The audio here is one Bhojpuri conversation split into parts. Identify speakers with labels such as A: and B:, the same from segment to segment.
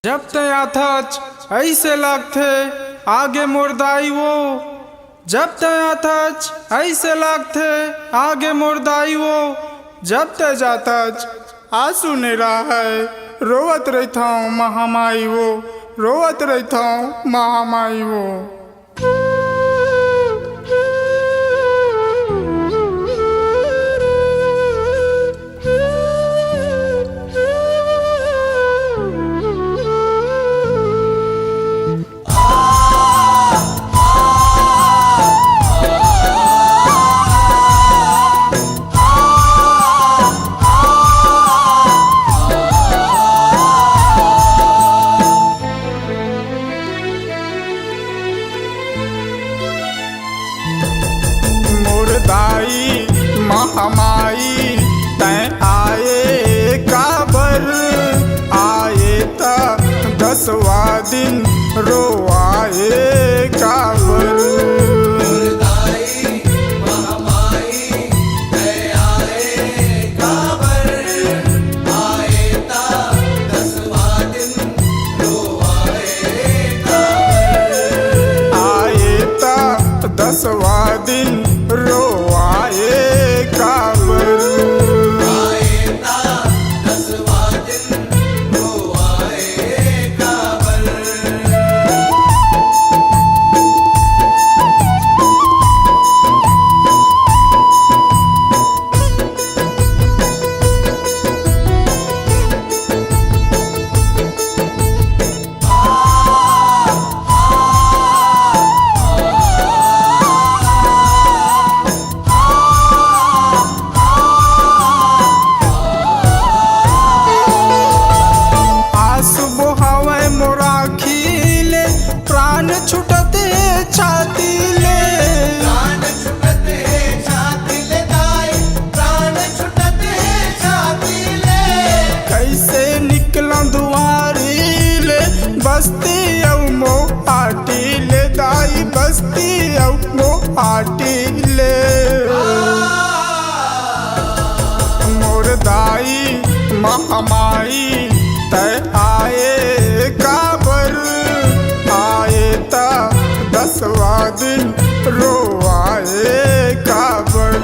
A: जब तया थच ऐसे लागथे आगे मोरदाई वो, जब तया थच ऐसे लागथे आगे मोरदाई वो, जब ते जाथच आंसू नेरा है रोवत रहता हूँ महामाई वो, रोवत रहता हूँ महामाई वो। दाई महामाई तैं आए काबर, आए ता 10वां दिन रोआए काबर। दसवां दिन रोआए काबर, आए ता 10वां दिन रोआए काबर। छुटते छाती ले, प्राण छुटते छाती ले दाई, प्राण छुटते छाती ले। कैसे निकला दुआरी ले बस्ती औ मोहाटी ले दाई, बस्ती औ मोहाटी ले। मोर दाई महामाई तै आए काबर, आए ता 10वां दिन रोआए काबर।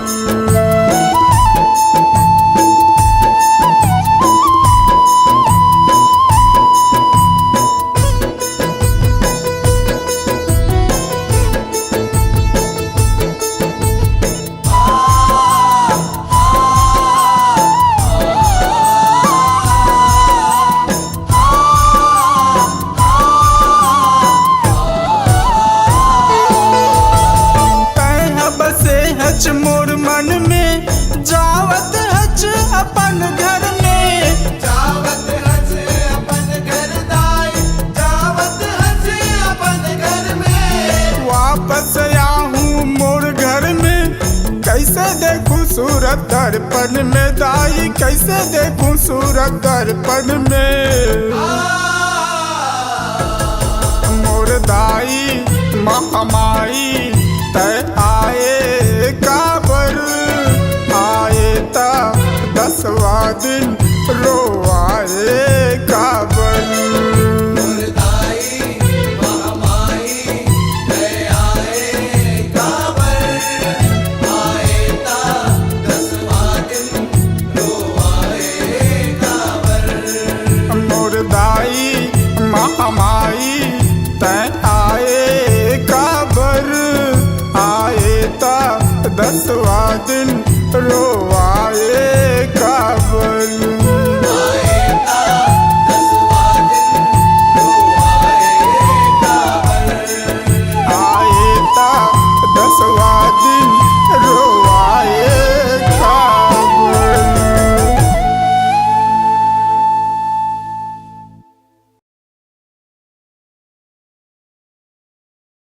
A: हच मोर मन में जावत हच अपन घर में, जावत हच अपन घर दाई, जावत हच अपन घर में। वापस आऊँ मोर घर में कैसे देखूं सूरत दर्पण में दाई, कैसे देखूं सूरत दर्पण में। मोर दाई महामाई तै आए काबर, आए ता 10वां दिन रोआए काबर। दाई महामाई तै आए काबर, आए ता 10वां दिन रोआए काबर। मोर दाई महामाई तै आए काबर, आए ता 10वां दिन रोआए काबर।